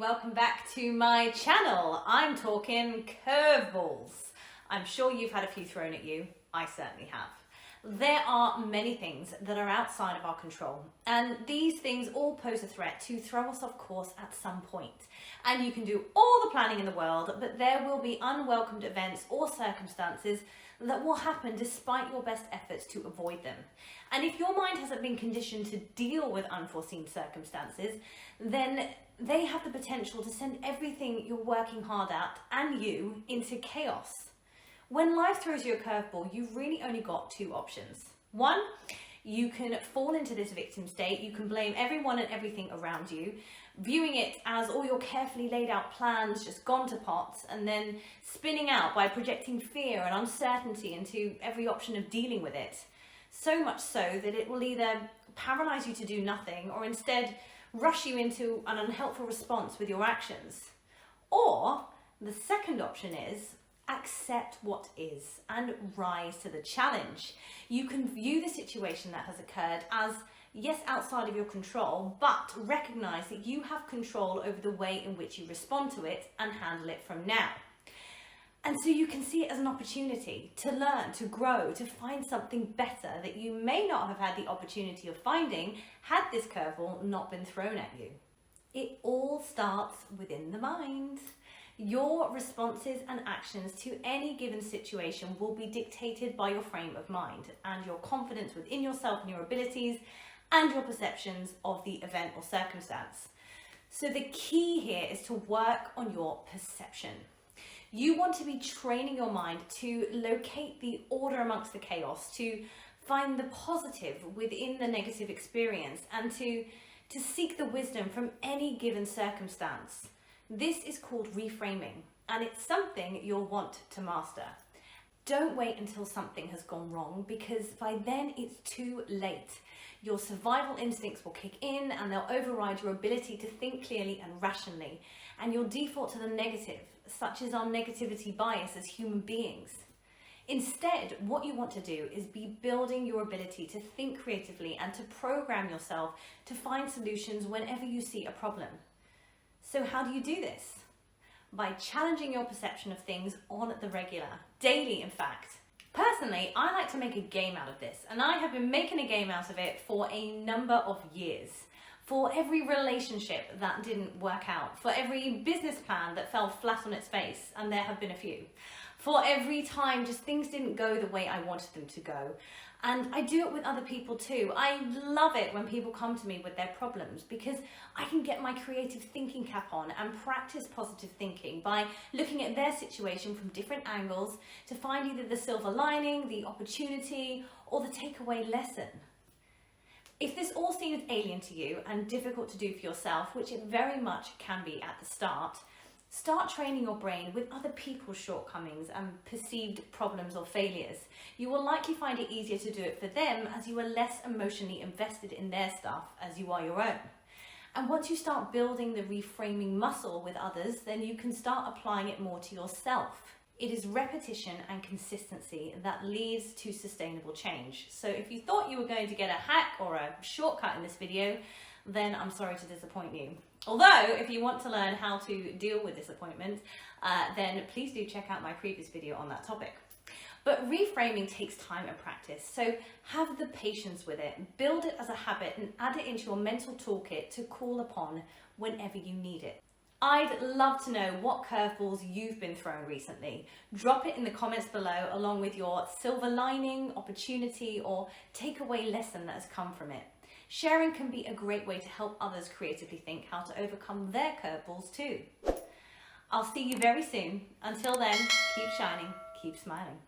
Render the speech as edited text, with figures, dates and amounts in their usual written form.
welcome back to my channel. I'm talking curveballs. I'm sure you've had a few thrown at you. I certainly have. There are many things that are outside of our control, and these things all pose a threat to throw us off course at some point. And you can do all the planning in the world, but there will be unwelcomed events or circumstances that will happen despite your best efforts to avoid them. And if your mind hasn't been conditioned to deal with unforeseen circumstances, then they have the potential to send everything you're working hard at and you into chaos. When life throws you a curveball, you've really only got two options. One, you can fall into this victim state. You can blame everyone and everything around you, viewing it as all your carefully laid out plans just gone to pot, and then spinning out by projecting fear and uncertainty into every option of dealing with it. So much so that it will either paralyze you to do nothing or instead rush you into an unhelpful response with your actions. Or the second option is accept what is and rise to the challenge. You can view the situation that has occurred as, yes, outside of your control, but recognize that you have control over the way in which you respond to it and handle it from now. And so you can see it as an opportunity to learn, to grow, to find something better that you may not have had the opportunity of finding had this curveball not been thrown at you. It all starts within the mind. Your responses and actions to any given situation will be dictated by your frame of mind and your confidence within yourself and your abilities and your perceptions of the event or circumstance. So the key here is to work on your perception. You want to be training your mind to locate the order amongst the chaos, to find the positive within the negative experience, and to seek the wisdom from any given circumstance. This is called reframing, and it's something you'll want to master. Don't wait until something has gone wrong, because by then it's too late. Your survival instincts will kick in and they'll override your ability to think clearly and rationally, and you'll default to the negative, such as our negativity bias as human beings. Instead, what you want to do is be building your ability to think creatively and to program yourself to find solutions whenever you see a problem. So how do you do this? By challenging your perception of things on the regular, daily in fact. Personally, I like to make a game out of this, and I have been making a game out of it for a number of years. For every relationship that didn't work out, for every business plan that fell flat on its face, and there have been a few, for every time just things didn't go the way I wanted them to go. And I do it with other people too. I love it when people come to me with their problems, because I can get my creative thinking cap on and practice positive thinking by looking at their situation from different angles to find either the silver lining, the opportunity, or the takeaway lesson. If this all seems alien to you and difficult to do for yourself, which it very much can be at the start training your brain with other people's shortcomings and perceived problems or failures. You will likely find it easier to do it for them, as you are less emotionally invested in their stuff as you are your own. And once you start building the reframing muscle with others, then you can start applying it more to yourself. It is repetition and consistency that leads to sustainable change. So if you thought you were going to get a hack or a shortcut in this video, then I'm sorry to disappoint you. Although, if you want to learn how to deal with disappointment, then please do check out my previous video on that topic. But reframing takes time and practice, so have the patience with it, build it as a habit and add it into your mental toolkit to call upon whenever you need it. I'd love to know what curveballs you've been thrown recently. Drop it in the comments below along with your silver lining, opportunity, or takeaway lesson that has come from it. Sharing can be a great way to help others creatively think how to overcome their curveballs too. I'll see you very soon. Until then, keep shining, keep smiling.